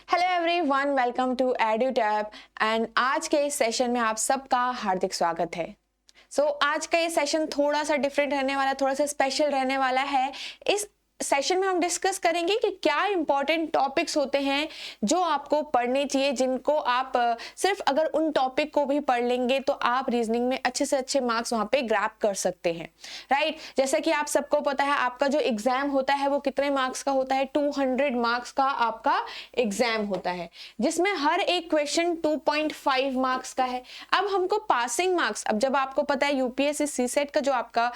Hello everyone, welcome to Edutap and आज के इस सेशन में आप सबका हार्दिक स्वागत है। आज का ये सेशन थोड़ा सा डिफरेंट रहने वाला, थोड़ा सा स्पेशल रहने वाला है। इस सेशन में हम डिस्कस करेंगे कि क्या इंपॉर्टेंट टॉपिक्स होते हैं जो आपको पढ़ने चाहिए, जिनको आप सिर्फ अगर उन टॉपिक को भी पढ़ लेंगे तो आप रीजनिंग में अच्छे से अच्छे मार्क्स वहां पे ग्रैब कर सकते हैं, राइट। जैसा कि आप सबको पता है, आपका जो एग्जाम होता है वो कितने मार्क्स का होता है? 200 मार्क्स का आपका एग्जाम होता है, जिसमें हर एक क्वेश्चन 2.5 मार्क्स का है। अब हमको पासिंग मार्क्स, अब जब आपको पता है यूपीएससी सीसेट का जो आपका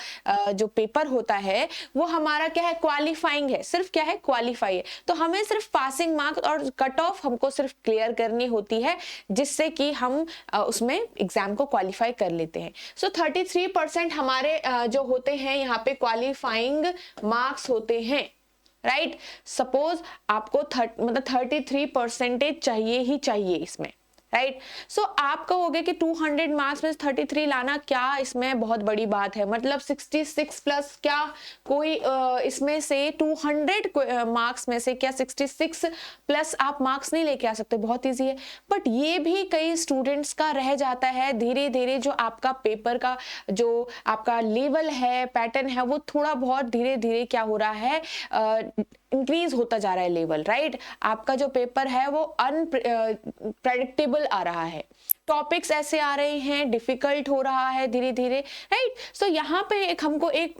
जो पेपर होता है वो हमारा क्या है? क्वालिफाइंग है, सिर्फ क्या है? क्वालिफाई है। तो हमें सिर्फ पासिंग मार्क्स और कट ऑफ हमको सिर्फ क्लियर करनी होती है, जिससे कि हम उसमें एग्जाम को क्वालिफाई कर लेते हैं। 33% हमारे जो होते हैं यहाँ पे क्वालिफाइंग मार्क्स होते हैं, राइट। सपोज आपको 33% चाहिए ही चाहिए इसमें, राइट। आप कहोगे कि 200 मार्क्स में 33 लाना क्या इसमें बहुत बड़ी बात है? मतलब 66 प्लस क्या कोई इसमें से 200 मार्क्स में से क्या 66 प्लस आप मार्क्स नहीं लेके आ सकते? बहुत इजी है। बट ये भी कई स्टूडेंट्स का रह जाता है। धीरे धीरे जो आपका पेपर का जो आपका लेवल है, पैटर्न है, वो थोड़ा बहुत धीरे धीरे क्या हो रहा है? इंक्रीज होता जा रहा है लेवल, राइट। आपका जो पेपर है वो अनप्रेडिक्टेबल आ रहा है, टॉपिक्स ऐसे आ रहे हैं, डिफिकल्ट हो रहा है धीरे धीरे, राइट। यहाँ पे हमको एक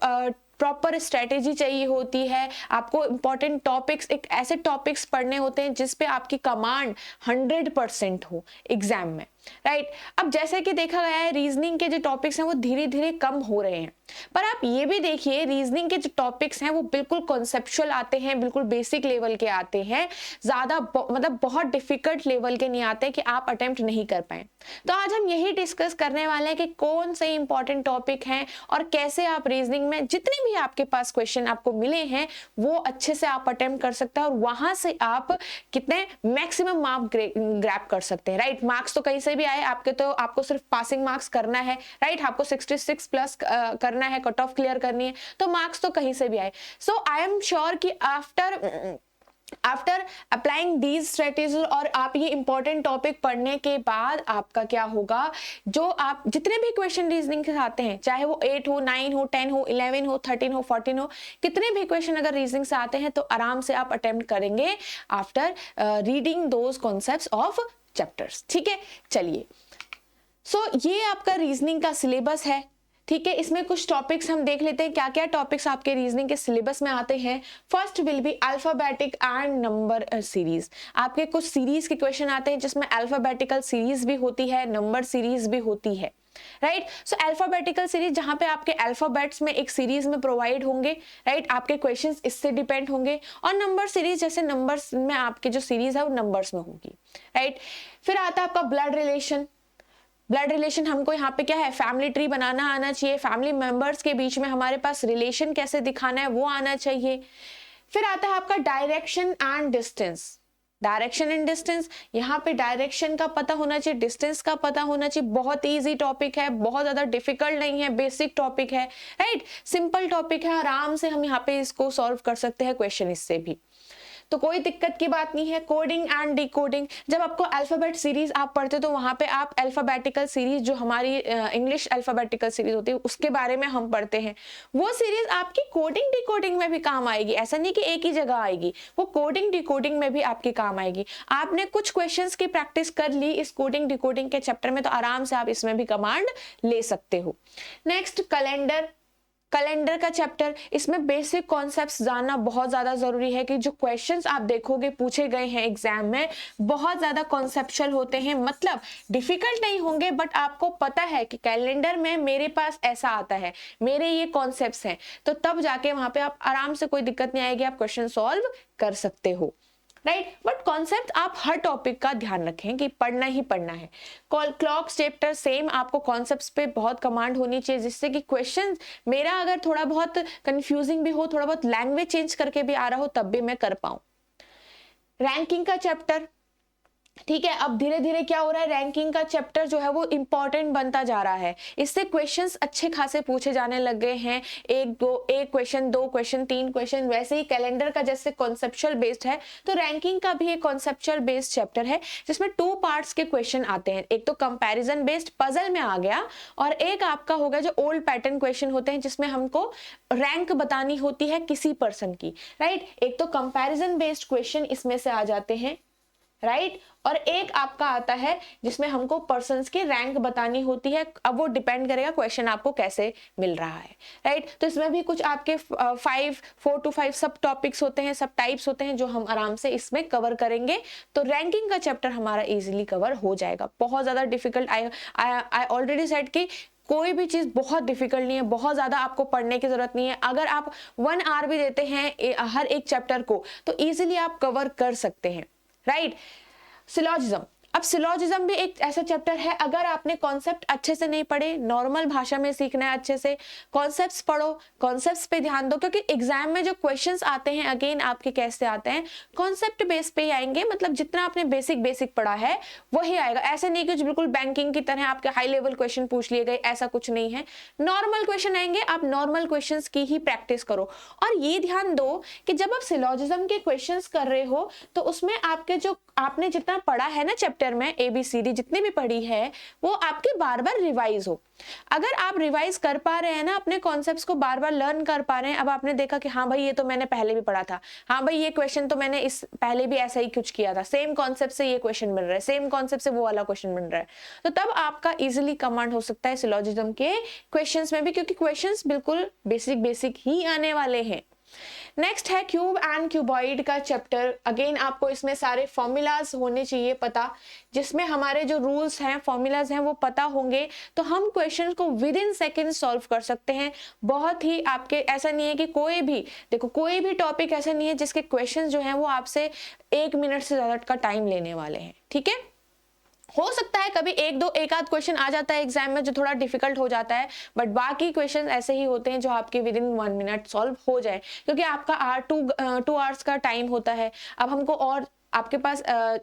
प्रॉपर स्ट्रेटेजी चाहिए होती है। आपको इंपॉर्टेंट टॉपिक्स, एक ऐसे टॉपिक्स पढ़ने होते हैं जिसपे आपकी कमांड 100% हो एग्जाम में, राइट। अब जैसे कि देखा गया है, रीजनिंग के जो टॉपिक्स हैं वो धीरे धीरे कम हो रहे हैं, पर आप ये भी देखिए रीजनिंग के जो टॉपिक्स हैं वो बिल्कुल कॉन्सेप्चुअल आते हैं, बिल्कुल बेसिक लेवल के आते हैं, ज्यादा मतलब बहुत डिफिकल्ट लेवल के नहीं आते कि आप अटेम्प्ट नहीं कर पाए। तो आज हम यही डिस्कस करने वाले हैं कि कौन से इंपॉर्टेंट टॉपिक हैं और कैसे आप रीजनिंग में जितने भी आपके पास क्वेश्चन आपको मिले हैं वो अच्छे से आप अटेम्प्ट कर सकते हैं और वहां से आप कितने मैक्सिमम मार्क ग्रैब कर सकते हैं, राइट। मार्क्स तो कहीं से भी आए आपके, तो आपको सिर्फ पासिंग मार्क्स करना है, राइट। आपको 66 प्लस करना है, कट ऑफ क्लियर करनी है, तो मार्क्स तो कहीं से भी आए। आई एम श्योर कि आफ्टर अप्लाइंग दीज स्ट्रेटेजीज और आप ये इंपॉर्टेंट टॉपिक पढ़ने के बाद आपका क्या होगा, जो आप जितने भी क्वेश्चन रीजनिंग के आते हैं, चाहे वो 8 हो, 9 हो, 10 हो, 11 हो, 13 हो, 14 हो, कितने भी क्वेश्चन अगर रीजनिंग से आते हैं तो आराम से आप अटेम्प्ट करेंगे after reading those concepts of chapters, ठीक है। चलिए, ये आपका रीजनिंग का सिलेबस है, ठीक है। इसमें कुछ टॉपिक्स हम देख लेते हैं, क्या क्या टॉपिक्स आपके रीजनिंग के सिलेबस में आते हैं। First will be alphabetic and number series. आपके कुछ सीरीज के क्वेश्चन आते हैं जिसमें अल्फाबेटिकल सीरीज भी होती है, नंबर सीरीज भी होती है, राइट। अल्फाबेटिकल सीरीज जहां पे आपके अल्फाबेट्स में एक सीरीज में प्रोवाइड होंगे, राइट। आपके क्वेश्चंस इससे डिपेंड होंगे। और नंबर सीरीज जैसे नंबर्स में आपके जो सीरीज है वो नंबर्स में होगी, राइट। फिर आता है आपका ब्लड रिलेशन। ब्लड रिलेशन हमको यहाँ पे क्या है? फैमिली ट्री बनाना आना चाहिए, फैमिली मेंबर्स के बीच में हमारे पास रिलेशन कैसे दिखाना है वो आना चाहिए। फिर आता है आपका direction and distance. Direction and distance, यहाँ पे डायरेक्शन का पता होना चाहिए, डिस्टेंस का पता होना चाहिए। बहुत इजी टॉपिक है, बहुत ज्यादा डिफिकल्ट नहीं है, बेसिक टॉपिक है, राइट। सिंपल टॉपिक है, आराम से हम यहाँ पे इसको सॉल्व कर सकते हैं क्वेश्चन इससे भी, तो कोई दिक्कत की बात नहीं है। कोडिंग एंड डिकोडिंग, जब आपको अल्फाबेट सीरीज आप पढ़ते तो वहां पे आप अल्फाबेटिकल सीरीज जो हमारी इंग्लिश अल्फाबेटिकल सीरीज होती है उसके बारे में हम पढ़ते हैं, वो सीरीज आपकी कोडिंग डिकोडिंग में भी काम आएगी। ऐसा नहीं कि एक ही जगह आएगी, वो कोडिंग डिकोडिंग में भी आपके काम आएगी। आपने कुछ क्वेश्चंस की प्रैक्टिस कर ली इस कोडिंग डिकोडिंग के चैप्टर में, तो आराम से आप इसमें भी कमांड ले सकते हो। Next calendar. कैलेंडर का चैप्टर, इसमें बेसिक कॉन्सेप्ट्स जानना बहुत ज्यादा जरूरी है कि जो क्वेश्चंस आप देखोगे पूछे गए हैं एग्जाम में बहुत ज्यादा कॉन्सेप्चुअल होते हैं, मतलब डिफिकल्ट नहीं होंगे, बट आपको पता है कि कैलेंडर में मेरे पास ऐसा आता है, मेरे ये कॉन्सेप्ट्स हैं, तो तब जाके वहां पे आप आराम से, कोई दिक्कत नहीं आएगी, आप क्वेश्चन सॉल्व कर सकते हो, राइट। बट कॉन्सेप्ट आप हर टॉपिक का ध्यान रखें कि पढ़ना ही पढ़ना है। क्लॉक चैप्टर सेम, आपको कॉन्सेप्ट्स पे बहुत कमांड होनी चाहिए, जिससे कि क्वेश्चन मेरा अगर थोड़ा बहुत कंफ्यूजिंग भी हो, थोड़ा बहुत लैंग्वेज चेंज करके भी आ रहा हो, तब भी मैं कर पाऊं। रैंकिंग का चैप्टर, ठीक है। अब धीरे धीरे क्या हो रहा है, रैंकिंग का चैप्टर जो है वो इंपॉर्टेंट बनता जा रहा है, इससे क्वेश्चंस अच्छे खासे पूछे जाने लग गए हैं, एक क्वेश्चन, 2 क्वेश्चन, 3 क्वेश्चन। वैसे ही कैलेंडर का जैसे कॉन्सेप्चुअल बेस्ड है, तो रैंकिंग का भी एक कॉन्सेप्चुअल बेस्ड चैप्टर है जिसमें 2 पार्ट्स के क्वेश्चन आते हैं। एक तो कंपैरिजन बेस्ड पजल में आ गया, और एक आपका होगा जो ओल्ड पैटर्न क्वेश्चन होते हैं जिसमें हमको रैंक बतानी होती है किसी पर्सन की, राइट। एक तो कंपैरिजन बेस्ड क्वेश्चन इसमें से आ जाते हैं, राइट। और एक आपका आता है जिसमें हमको पर्सन्स की रैंक बतानी होती है। अब वो डिपेंड करेगा क्वेश्चन आपको कैसे मिल रहा है, राइट। तो इसमें भी कुछ आपके 4 to 5 सब टॉपिक्स होते हैं, सब टाइप्स होते हैं जो हम आराम से इसमें कवर करेंगे। तो रैंकिंग का चैप्टर हमारा इजीली कवर हो जाएगा। बहुत ज्यादा डिफिकल्ट आई ऑलरेडी सेड कि कोई भी चीज बहुत डिफिकल्ट नहीं है, बहुत ज्यादा आपको पढ़ने की जरूरत नहीं है। अगर आप 1 आवर भी देते हैं हर एक चैप्टर को तो इजीली आप कवर कर सकते हैं, राइट। सिलॉजिज्म, अब सिलॉजिज्म भी एक ऐसा चैप्टर है, अगर आपने कॉन्सेप्ट अच्छे से नहीं पढ़े, नॉर्मल भाषा में सीखना है अच्छे से, कॉन्सेप्ट्स पढ़ो, कॉन्सेप्ट्स पे ध्यान दो, क्योंकि एग्जाम में जो क्वेश्चंस आते हैं अगेन आपके कैसे आते हैं, कॉन्सेप्ट बेस पे ही आएंगे। मतलब जितना आपने बेसिक पढ़ा है वही आएगा। ऐसे नहीं कि बिल्कुल बैंकिंग की तरह आपके हाई लेवल क्वेश्चन पूछ लिए गए, ऐसा कुछ नहीं है। नॉर्मल क्वेश्चन आएंगे, आप नॉर्मल क्वेश्चंस की ही प्रैक्टिस करो। और ये ध्यान दो कि जब आप सिलॉजिज्म के क्वेश्चंस कर रहे हो तो उसमें आपके जो आपने जितना पढ़ा है ना चैप्टर में, ABCD जितनी भी पढ़ी है वो आपके बार बार रिवाइज हो। अगर आप रिवाइज कर पा रहे हैं ना, अपने कॉन्सेप्ट्स को बार बार लर्न कर पा रहे हैं, अब आपने देखा कि हाँ भाई ये तो मैंने पहले भी पढ़ा था, हाँ भाई ये क्वेश्चन तो मैंने इस पहले भी ऐसा ही कुछ किया था, सेम कॉन्सेप्ट से ये क्वेश्चन मिल रहा है, सेम कॉन्सेप्ट से वो वाला क्वेश्चन मिल रहा है, तो तब आपका इजिली कमांड हो सकता है सिलॉजिज्म के क्वेश्चंस में भी, क्योंकि क्वेश्चंस बिल्कुल बेसिक ही आने वाले हैं। नेक्स्ट है क्यूब एंड क्यूबॉइड का चैप्टर। अगेन आपको इसमें सारे फॉर्मूलाज होने चाहिए पता, जिसमें हमारे जो रूल्स हैं, फॉर्मूलाज हैं वो पता होंगे तो हम क्वेश्चन को विद इन सेकेंड सॉल्व कर सकते हैं। बहुत ही आपके ऐसा नहीं है कि कोई भी टॉपिक ऐसा नहीं है जिसके क्वेश्चन जो हैं वो आपसे 1 मिनट से ज्यादा का टाइम लेने वाले हैं, ठीक है। हो सकता है कभी एक आध क्वेश्चन आ जाता है एग्जाम में जो थोड़ा डिफिकल्ट हो जाता है, बट बाकी क्वेश्चन ऐसे ही होते हैं जो आपके विद इन 1 मिनट सॉल्व हो जाए, क्योंकि आपका 2 आवर्स का टाइम होता है। अब हमको और आपके पास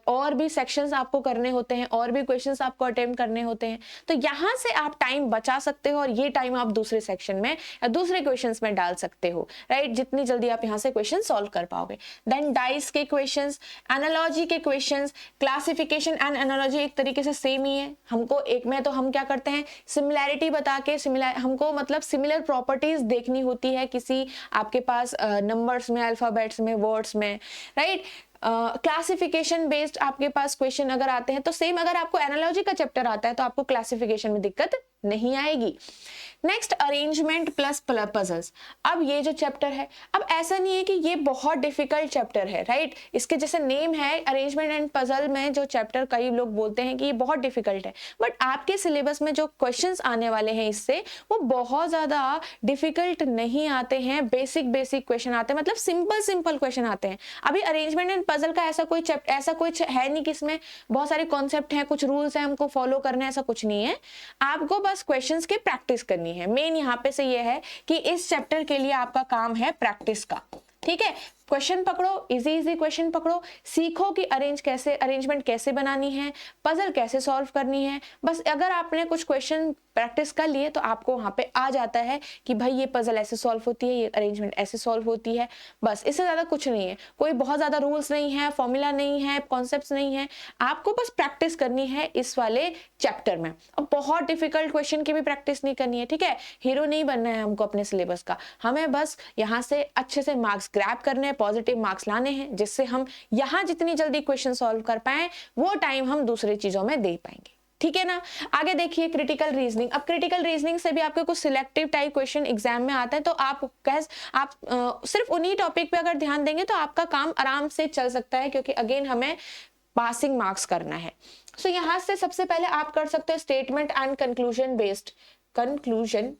और भी सेक्शंस आपको करने होते हैं, और भी क्वेश्चंस आपको अटेम्प्ट करने होते हैं, तो यहाँ से आप टाइम बचा सकते हो और ये टाइम आप दूसरे सेक्शन में या दूसरे क्वेश्चंस में डाल सकते हो, राइट। जितनी जल्दी आप यहाँ से क्वेश्चन सॉल्व कर पाओगे। देन डाइस के क्वेश्चंस, एनालॉजी के क्वेश्चंस, क्लासिफिकेशन एंड एनालॉजी एक तरीके से सेम ही है। हमको एक में तो हम क्या करते हैं, सिमिलैरिटी बता के हमको मतलब सिमिलर प्रॉपर्टीज देखनी होती है किसी आपके पास नंबर्स में, अल्फाबेट्स में, वर्ड्स में, राइट। क्लासिफिकेशन बेस्ड आपके पास क्वेश्चन अगर आते हैं तो सेम, अगर आपको एनालॉजी का चैप्टर आता है तो आपको क्लासिफिकेशन में दिक्कत नहीं आएगी। Next arrangement plus puzzles. अब ये जो चैप्टर है, अब ऐसा नहीं है कि ये बहुत डिफिकल्ट चैप्टर है, राइट। इसके जैसे नेम है अरेंजमेंट एंड पजल में जो चैप्टर, कई लोग बोलते हैं कि ये बहुत डिफिकल्ट है, बट आपके सिलेबस में जो क्वेश्चंस आने वाले हैं इससे वो बहुत ज्यादा डिफिकल्ट नहीं आते हैं। बेसिक क्वेश्चन आते हैं, मतलब सिंपल क्वेश्चन आते हैं। अभी अरेंजमेंट एंड पजल का ऐसा कुछ है नहीं कि इसमें बहुत सारे कॉन्सेप्ट हैं, कुछ रूल्स हैं हमको फॉलो करने, ऐसा कुछ नहीं है। आपको बस क्वेश्चंस की प्रैक्टिस करनी है। मेन यहाँ पे से ये है कि इस चैप्टर के लिए आपका काम है प्रैक्टिस का, ठीक है। क्वेश्चन पकड़ो, इजी क्वेश्चन पकड़ो, सीखो कि अरेंजमेंट कैसे बनानी है, पजल कैसे सॉल्व करनी है। बस अगर आपने कुछ क्वेश्चन प्रैक्टिस कर लिए तो आपको वहां पे आ जाता है कि भाई ये पजल ऐसे सॉल्व होती है, ये अरेंजमेंट ऐसे सॉल्व होती है। बस इससे ज्यादा कुछ नहीं है, कोई बहुत ज्यादा रूल्स नहीं है, फॉर्मूला नहीं है, कॉन्सेप्ट्स नहीं है, आपको बस प्रैक्टिस करनी है इस वाले चैप्टर में। अब बहुत डिफिकल्ट क्वेश्चन की भी प्रैक्टिस नहीं करनी है, ठीक है। हीरो नहीं बनना है हमको अपने सिलेबस का, हमें बस यहाँ से अच्छे से मार्क्स ग्रैब करने, पॉजिटिव मार्क्स लाने हैं, जिससे हम यहाँ जितनी जल्दी क्वेश्चन सॉल्व कर पाए वो टाइम हम दूसरी चीजों में दे पाएंगे, ठीक है ना। आगे देखिए क्रिटिकल रीजनिंग। अब क्रिटिकल रीजनिंग से भी आपके कुछ सिलेक्टिव टाइप क्वेश्चन एग्जाम में आते हैं, तो आप सिर्फ उन्हीं टॉपिक पे अगर ध्यान देंगे तो आपका काम आराम से चल सकता है, क्योंकि अगेन हमें पासिंग मार्क्स करना है। सो यहाँ से सबसे पहले आप कर सकते हो statement and conclusion based. Conclusion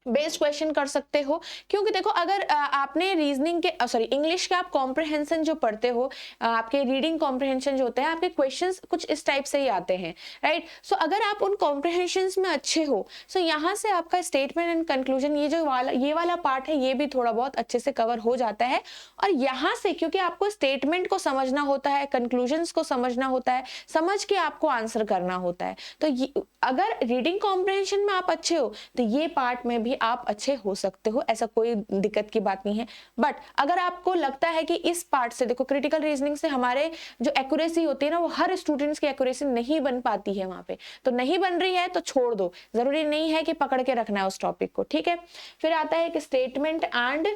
based question कर सकते हो, क्योंकि देखो अगर आपने रीजनिंग के सॉरी इंग्लिश के आप कॉम्प्रहेंशन जो पढ़ते हो, आपके रीडिंग कॉम्प्रहेंशन जो होते हैं, आपके क्वेश्चंस कुछ इस टाइप से ही आते हैं, राइट। सो अगर आप उन कॉम्प्रहेंशंस में अच्छे हो, सो यहाँ से आपका स्टेटमेंट एंड कंक्लूजन ये वाला पार्ट है, ये भी थोड़ा बहुत अच्छे से कवर हो जाता है। और यहाँ से क्योंकि आपको स्टेटमेंट को समझना होता है, कंक्लूजन्स को समझना होता है, समझ के आपको आंसर करना होता है, तो अगर रीडिंग कॉम्प्रहेंशन में आप अच्छे हो तो ये पार्ट में भी आप अच्छे हो सकते हो, ऐसा कोई दिक्कत की बात नहीं है। बट अगर आपको लगता है कि इस पार्ट से, देखो क्रिटिकल रीजनिंग से हमारे जो एक्यूरेसी होती है ना, वो हर स्टूडेंट्स की एक्यूरेसी नहीं बन पाती है वहां पे, तो नहीं बन रही है तो छोड़ दो, जरूरी नहीं है कि पकड़ के रखना है उस टॉपिक को, ठीक है। फिर आता है कि स्टेटमेंट एंड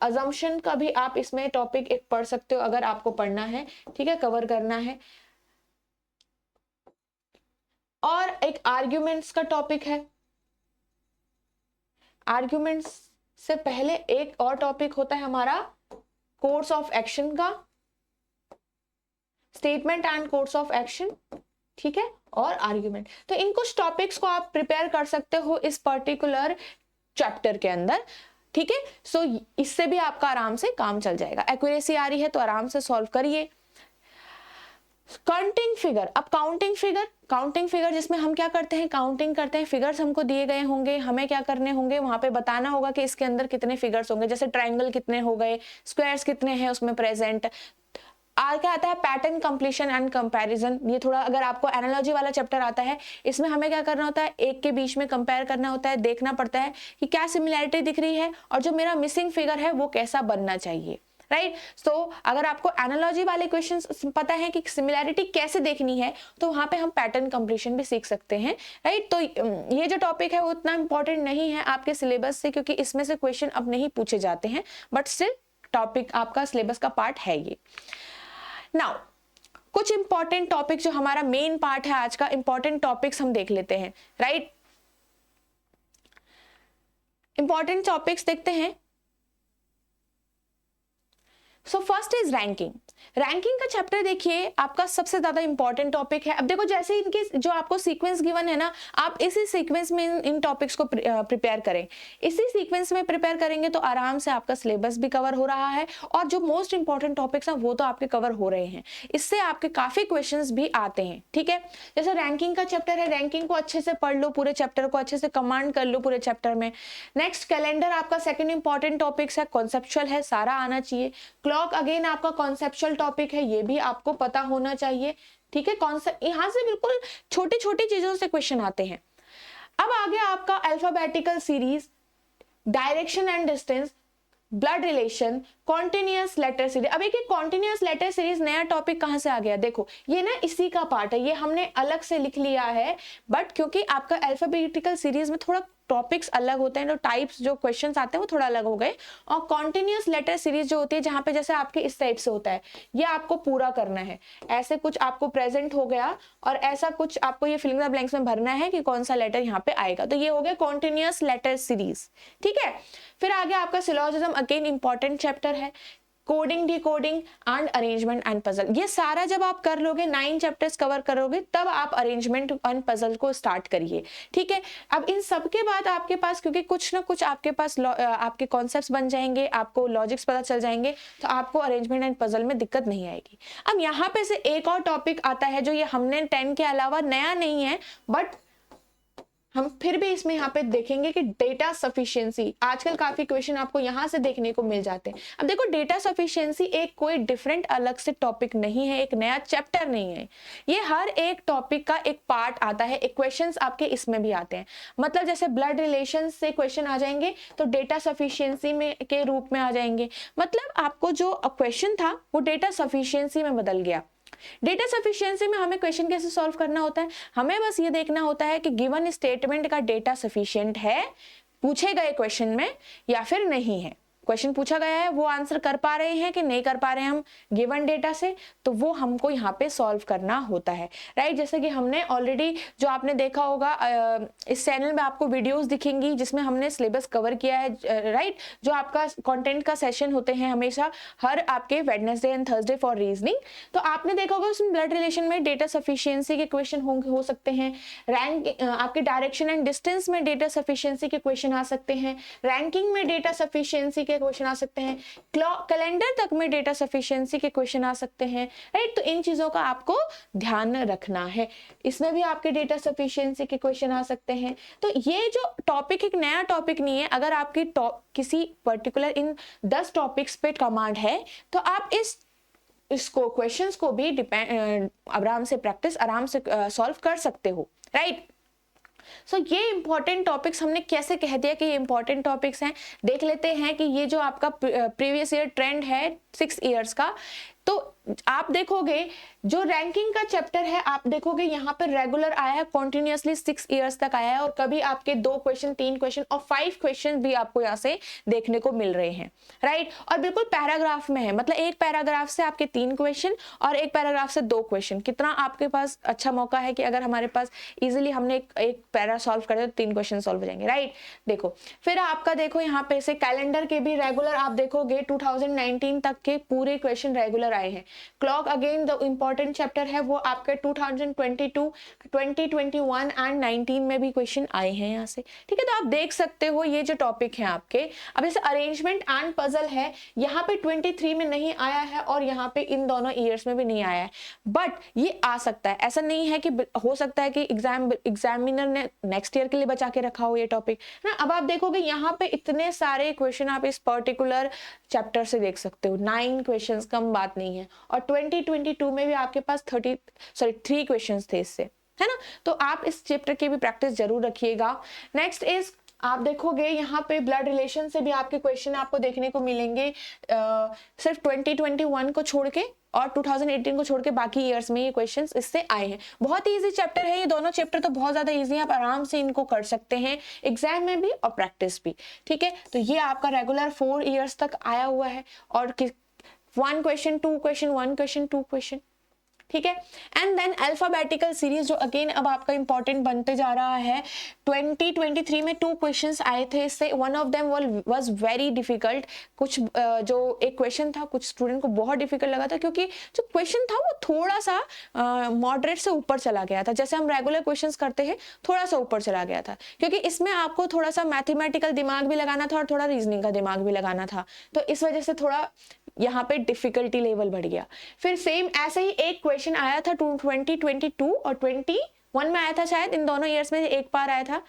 अजम्पशन का भी आप इसमें टॉपिक एक पढ़ सकते हो अगर आपको पढ़ना है, ठीक है, कवर करना है। और एक आर्ग्यूमेंट्स का टॉपिक है। आर्ग्यूमेंट्स से पहले एक और टॉपिक होता है हमारा कोर्स ऑफ एक्शन का, statement and course of action, ठीक है, और आर्ग्यूमेंट। तो इन कुछ टॉपिक्स को आप प्रिपेयर कर सकते हो इस पर्टिकुलर चैप्टर के अंदर, ठीक है। सो इससे भी आपका आराम से काम चल जाएगा। एक्यूरेसी आ रही है तो आराम से सॉल्व करिए। काउंटिंग फिगर, अब काउंटिंग फिगर जिसमें हम क्या करते हैं, काउंटिंग करते हैं, फिगर्स हमको दिए गए होंगे, हमें क्या करने होंगे, वहां पे बताना होगा कि इसके अंदर कितने फिगर्स होंगे, जैसे ट्रायंगल कितने हो गए, स्क्वायर्स कितने हैं उसमें प्रेजेंट। क्या आता है, पैटर्न कंप्लीशन एंड कंपैरिजन। ये थोड़ा अगर आपको एनालॉजी वाला चैप्टर आता है, इसमें हमें क्या करना होता है, एक के बीच में कंपेयर करना होता है, देखना पड़ता है कि क्या सिमिलैरिटी दिख रही है और जो मेरा मिसिंग फिगर है वो कैसा बनना चाहिए, राइट। सो अगर आपको एनालॉजी वाले क्वेश्चंस पता है कि सिमिलैरिटी कैसे देखनी है, तो वहां पे हम पैटर्न कंप्लीशन भी सीख सकते हैं, राइट। तो ये जो टॉपिक है वो उतना इंपॉर्टेंट नहीं है आपके सिलेबस से, क्योंकि इसमें से क्वेश्चन अब नहीं पूछे जाते हैं, बट स्टिल टॉपिक आपका सिलेबस का पार्ट है ये। नाउ कुछ इंपॉर्टेंट टॉपिक जो हमारा मेन पार्ट है आज का, इंपॉर्टेंट टॉपिक्स हम देख लेते हैं, राइट। इंपॉर्टेंट टॉपिक्स देखते हैं। So first is ranking. Ranking का चैप्टर देखिए आपका सबसे ज्यादा इंपॉर्टेंट टॉपिक है। अब देखो जैसे इनके जो आपको सीक्वेंस गिवन है ना, आप इसी सीक्वेंस में इन टॉपिक्स को प्रिपेयर करें, इसी सीक्वेंस में प्रिपेयर करेंगे तो आराम से आपका सिलेबस भी कवर हो रहा है और जो मोस्ट इंपॉर्टेंट टॉपिक्स हैं वो तो आपके कवर हो रहे हैं, इससे आपके काफी क्वेश्चंस भी आते हैं, ठीक है। जैसे रैंकिंग का चैप्टर है, रैंकिंग को अच्छे से पढ़ लो, पूरे चैप्टर को अच्छे से कमांड कर लो पूरे चैप्टर में। नेक्स्ट कैलेंडर आपका सेकंड इंपॉर्टेंट टॉपिक्स है, कॉन्सेप्चुअल है, सारा आना चाहिए। क्लॉक अगेन आपका कॉन्सेप्चुअल टॉपिक है, ये भी आपको पता होना चाहिए, ठीक है। कॉन्सेप्ट यहां से बिल्कुल छोटी छोटी चीजों से क्वेश्चन आते हैं। अब आ गया आपका alphabetical series, direction and distance, blood relation, continuous letter series. अब एक कॉन्टिन्यूअस लेटर सीरीज नया टॉपिक कहां से आ गया, देखो ये ना इसी का पार्ट है, ये हमने अलग से लिख लिया है, बट क्योंकि आपका अल्फाबेटिकल सीरीज में थोड़ा टॉपिक्स अलग होते हैं, तो टाइप्स जो क्वेश्चंस आते हैं वो थोड़ा अलग हो गए। और कॉन्टिन्यूअस लेटर सीरीज जो होती है, जहां पे जैसे आपके इस टाइप से होता है, ये आपको पूरा करना है, ऐसे कुछ आपको प्रेजेंट हो गया और ऐसा कुछ आपको ये फिलिंग द ब्लैंक्स में भरना है कि कौन सा लेटर यहाँ पे आएगा, तो ये हो गया कॉन्टिन्यूअस लेटर सीरीज, ठीक है। फिर आगे आपका सिलोजिज्म, अगेन इंपॉर्टेंट चैप्टर है। Coding, decoding and arrangement and puzzle, ये सारा जब आप कर लोगे, 9 चैप्टर्स कवर करोगे, तब आप अरेंजमेंट एंड पजल को स्टार्ट करिए, ठीक है। अब इन सब के बाद आपके पास, क्योंकि कुछ ना कुछ आपके पास आपके कॉन्सेप्ट्स बन जाएंगे, आपको लॉजिक्स पता चल जाएंगे, तो आपको अरेंजमेंट एंड पजल में दिक्कत नहीं आएगी। अब यहाँ पे से एक और टॉपिक आता है जो ये हमने 10 के अलावा नया नहीं है, बट हम फिर भी इसमें यहाँ पे देखेंगे कि डेटा सफिशिएंसी। आजकल काफी क्वेश्चन आपको यहाँ से देखने को मिल जाते हैं। अब देखो डेटा सफिशिएंसी एक कोई डिफरेंट अलग से टॉपिक नहीं है, एक नया चैप्टर नहीं है, ये हर एक टॉपिक का एक पार्ट आता है, एक क्वेश्चंस आपके इसमें भी आते हैं। मतलब जैसे ब्लड रिलेशन से क्वेश्चन आ जाएंगे तो डेटा सफिशिएंसी में के रूप में आ जाएंगे, मतलब आपको जो क्वेश्चन था वो डेटा सफिशिएंसी में बदल गया। डेटा सफिशिएंसी में हमें क्वेश्चन कैसे सॉल्व करना होता है, हमें बस ये देखना होता है कि गिवन स्टेटमेंट का डेटा सफिशिएंट है पूछे गए क्वेश्चन में या फिर नहीं है, क्वेश्चन पूछा गया है वो आंसर कर पा रहे हैं कि नहीं कर पा रहे हैं हम गिवन डेटा से, तो वो हमको यहाँ पे सॉल्व करना होता है, राइट। जैसे कि हमने ऑलरेडी जो आपने देखा होगा इस चैनल में आपको वीडियोस दिखेंगी जिसमें हमने सिलेबस कवर किया है, राइट। जो आपका कंटेंट का सेशन होते हैं हमेशा हर आपके Wednesday and Thursday for reasoning, तो आपने देखा होगा उसमें ब्लड रिलेशन में डेटा सफिशिएंसी के क्वेश्चन हो सकते हैं, रैंक आपके डायरेक्शन एंड डिस्टेंस में डेटा सफिशिएंसी के क्वेश्चन आ सकते हैं, रैंकिंग में डेटा सफिशिएंसी के क्वेश्चन आ सकते हैं, कैलेंडर तक में डेटा सफिशिएंसी के क्वेश्चन आ सकते हैं, राइट। तो इन चीजों का आपको ध्यान रखना है, इसमें भी आपके डेटा सफिशिएंसी के क्वेश्चन आ सकते हैं। तो ये जो टॉपिक एक नया टॉपिक नहीं है, अगर आपकी किसी पर्टिकुलर इन 10 टॉपिक्स पे कमांड है तो आप इसको क्वेश्चंस को भी आराम से प्रैक्टिस आराम से सॉल्व कर सकते हो, राइट। सो ये इंपॉर्टेंट टॉपिक्स हमने कैसे कह दिया कि ये इंपॉर्टेंट टॉपिक्स हैं, देख लेते हैं कि ये जो आपका प्रीवियस ईयर ट्रेंड है 6 इयर्स का, तो आप देखोगे जो रैंकिंग का चैप्टर है आप देखोगे यहाँ पे रेगुलर आया है, कॉन्टिन्यूसली 6 इयर्स तक आया है, और कभी आपके 2 क्वेश्चन 3 क्वेश्चन और 5 क्वेश्चन भी आपको यहाँ से देखने को मिल रहे हैं, राइट। और बिल्कुल पैराग्राफ में है, मतलब एक पैराग्राफ से आपके 3 क्वेश्चन और एक पैराग्राफ से 2 क्वेश्चन। कितना आपके पास अच्छा मौका है कि अगर हमारे पास इजिली हमने एक पैरा सॉल्व कर दिया तो 3 क्वेश्चन सॉल्व हो जाएंगे, राइट। देखो फिर आपका देखो यहाँ पे से कैलेंडर के भी रेगुलर आप देखोगे 2019 तक के पूरे क्वेश्चन रेगुलर आए हैं। Clock again the important chapter है, वो आपके 2022, 2021 एंड 19 में भी क्वेश्चन आए हैं यहाँ से, ठीक है। तो आप देख सकते हो ये जो टॉपिक है आपके। अब जैसे अरेंजमेंट एंड पजल है, यहाँ पे 23 में नहीं आया है और यहाँ पे इन दोनों ईयर्स में भी नहीं आया है, बट ये आ सकता है, ऐसा नहीं है कि हो सकता है कि एग्जामिनर ने नेक्स्ट ईयर के लिए बचा के रखा हो ये टॉपिक ना। अब आप देखोगे यहाँ पे इतने सारे क्वेश्चन आप इस पर्टिकुलर चैप्टर से देख सकते हो, 9 क्वेश्चंस, कम बात नहीं है। और 2022 में भी आपके पास 3 क्वेश्चंस थे इससे, है ना। तो आप इस चैप्टर की भी प्रैक्टिस जरूर रखिएगा। नेक्स्ट इज आप देखोगे यहाँ पे ब्लड रिलेशन से भी आपके क्वेश्चन आपको देखने को मिलेंगे, सिर्फ 2021 को छोड़ के और 2018 को छोड़ के बाकी ईयर्स में ये क्वेश्चंस इससे आए हैं। बहुत ही इजी चैप्टर है ये, दोनों चैप्टर तो बहुत ज्यादा इजी है, आप आराम से इनको कर सकते हैं एग्जाम में भी और प्रैक्टिस भी, ठीक है। तो ये आपका रेगुलर 4 ईयर्स तक आया हुआ है, और 1 क्वेश्चन 2 क्वेश्चन 1 क्वेश्चन 2 क्वेश्चन, ठीक है। एंड देन अल्फाबेटिकल सीरीज जो अगेन अब आपका इंपॉर्टेंट बनते जा रहा है। 2023 में 2 क्वेश्चंस आए थे इससे, one of them was very difficult. कुछ जो एक क्वेश्चन था कुछ स्टूडेंट को बहुत डिफिकल्ट लगा था, क्योंकि जो क्वेश्चन था वो थोड़ा सा मॉडरेट से ऊपर चला गया था। जैसे हम रेगुलर क्वेश्चंस करते हैं थोड़ा सा ऊपर चला गया था, क्योंकि इसमें आपको थोड़ा सा मैथमेटिकल दिमाग भी लगाना था और थोड़ा रीजनिंग का दिमाग भी लगाना था, तो इस वजह से थोड़ा यहाँ पे डिफिकल्टी लेवल बढ़ गया। फिर सेम ऐसे ही एक क्वेश्चन आया था 2022 और 21 में आया था, शायद इन दोनों ईयर्स में एक बार आया था।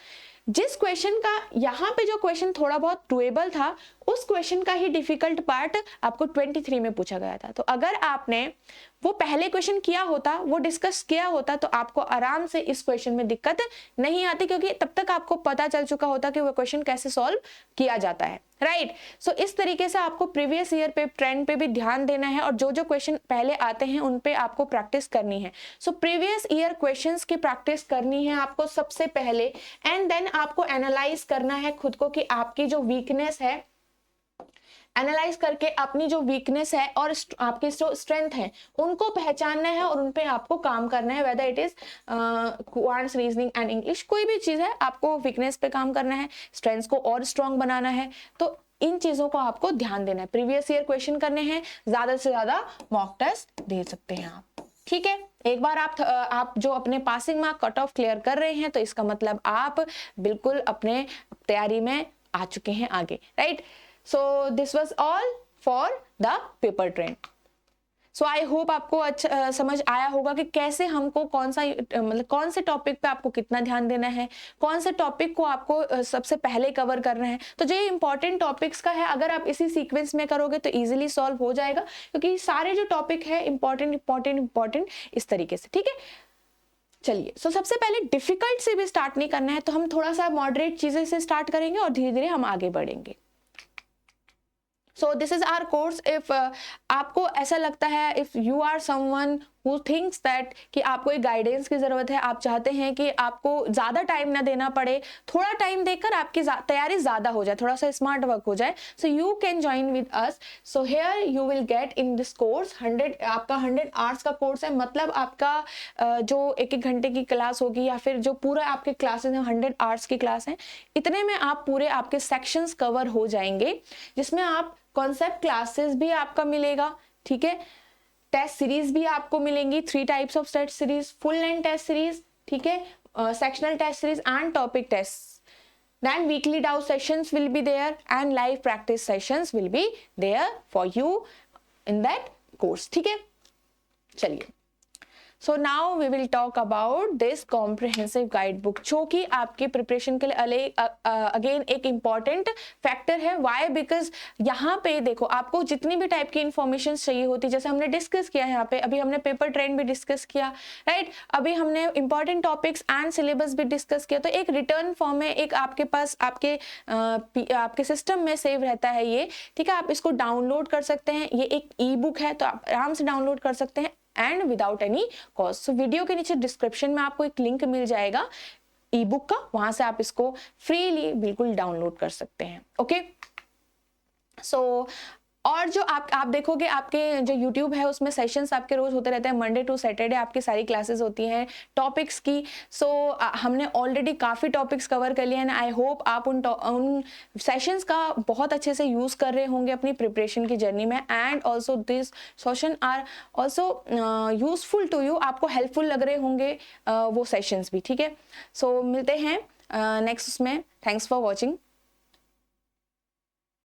जिस क्वेश्चन का यहाँ पे जो क्वेश्चन थोड़ा बहुत डुएबल था, उस क्वेश्चन का ही डिफिकल्ट पार्ट आपको 23 में पूछा गया था। तो अगर आपने वो पहले क्वेश्चन किया होता, वो डिस्कस किया होता, तो आपको आराम से इस क्वेश्चन में दिक्कत नहीं आती, क्योंकि तब तक आपको पता चल चुका होता कि वो क्वेश्चन कैसे सॉल्व किया जाता है, राइट। सो इस तरीके से आपको प्रीवियस ईयर पे ट्रेंड पे भी ध्यान देना है, और जो जो क्वेश्चन पहले आते हैं उन पे आपको प्रैक्टिस करनी है। सो प्रीवियस ईयर क्वेश्चंस की प्रैक्टिस करनी है आपको सबसे पहले, एंड देन आपको एनालाइज करना है खुद को कि आपकी जो वीकनेस है, एनालाइज करके अपनी जो वीकनेस है और आपकी जो स्ट्रेंथ है उनको पहचानना है और उन पे आपको काम करना है। Whether it is quants, reasoning and English, कोई भी चीज है, आपको वीकनेस पे काम करना है, स्ट्रेंथ को और स्ट्रॉन्ग बनाना है। तो इन चीजों को आपको ध्यान देना है। प्रीवियस ईयर क्वेश्चन करने हैं, ज्यादा से ज्यादा मॉक टेस्ट दे सकते हैं आप, ठीक है। एक बार आप जो अपने passing mark cut off clear कर रहे हैं, तो इसका मतलब आप बिल्कुल अपने तैयारी में आ चुके हैं आगे, right. So this was all for the paper trend. So I hope आपको अच्छा समझ आया होगा कि कैसे हमको कौन सा मतलब कौन से टॉपिक पे आपको कितना ध्यान देना है, कौन से टॉपिक को आपको सबसे पहले कवर करना है। तो जो इंपॉर्टेंट टॉपिक्स का है, अगर आप इसी सीक्वेंस में करोगे तो इजीली सॉल्व हो जाएगा, क्योंकि सारे जो टॉपिक है इंपॉर्टेंट इस तरीके से, ठीक है। चलिए, सो सबसे पहले डिफिकल्ट से भी स्टार्ट नहीं करना है, तो हम थोड़ा सा मॉडरेट चीजें से स्टार्ट करेंगे और धीरे धीरे हम आगे बढ़ेंगे। So this is our course. If आपको ऐसा लगता है, if you are someone who thinks that कि आपको एक गाइडेंस की ज़रूरत है, आप चाहते हैं कि आपको ज़्यादा टाइम ना देना पड़े, थोड़ा टाइम देकर आपकी तैयारी ज़्यादा हो जाए, थोड़ा सा स्मार्ट वर्क हो जाए, so you can join with us. So here you will get in this course 100, आपका 100 आवर्स का कोर्स है, मतलब आपका जो एक एक घंटे की क्लास होगी या फिर जो पूरा आपके क्लासेस हैं 100 आवर्स की क्लास हैं, इतने में आप पूरे आपके सेक्शंस कवर हो जाएंगे, जिसमें आप कॉन्सेप्ट क्लासेस भी आपका मिलेगा, ठीक है, टेस्ट सीरीज भी आपको मिलेंगी, 3 types of test series, full length test series, ठीक है, sectional test series and topic test. Then weekly doubt sessions will be there and live practice sessions will be there for you in that course, ठीक है। चलिए, so now we will talk about this comprehensive guide book, जो कि आपके preparation के लिए again एक important factor है। वाई? बिकॉज यहाँ पे देखो, आपको जितनी भी टाइप की इंफॉर्मेशन चाहिए होती, जैसे हमने डिस्कस किया है यहाँ पे, अभी हमने पेपर ट्रेंड भी डिस्कस किया, राइट, अभी हमने इंपॉर्टेंट टॉपिक्स एंड सिलेबस भी डिस्कस किया, तो एक रिटर्न फॉर्म में एक आपके पास आपके सिस्टम में सेव रहता है ये, ठीक है। आप इसको डाउनलोड कर सकते हैं, ये एक ई बुक है, तो आप आराम से डाउनलोड कर सकते हैं and without any cost. So video के नीचे डिस्क्रिप्शन में आपको एक लिंक मिल जाएगा ई बुक का, वहां से आप इसको फ्रीली बिल्कुल डाउनलोड कर सकते हैं, ओके। सो और जो आप देखोगे, आपके जो YouTube है उसमें सेशंस आपके रोज होते रहते हैं, मंडे टू सैटरडे आपकी सारी क्लासेस होती हैं टॉपिक्स की। सो हमने ऑलरेडी काफ़ी टॉपिक्स कवर कर लिए हैं, आई होप आप उन सेशंस का बहुत अच्छे से यूज़ कर रहे होंगे अपनी प्रिपरेशन की जर्नी में, and also this session are also useful to you, आपको हेल्पफुल लग रहे होंगे वो सेशंस भी, ठीक है। सो मिलते हैं नेक्स्ट उसमें। Thanks for watching.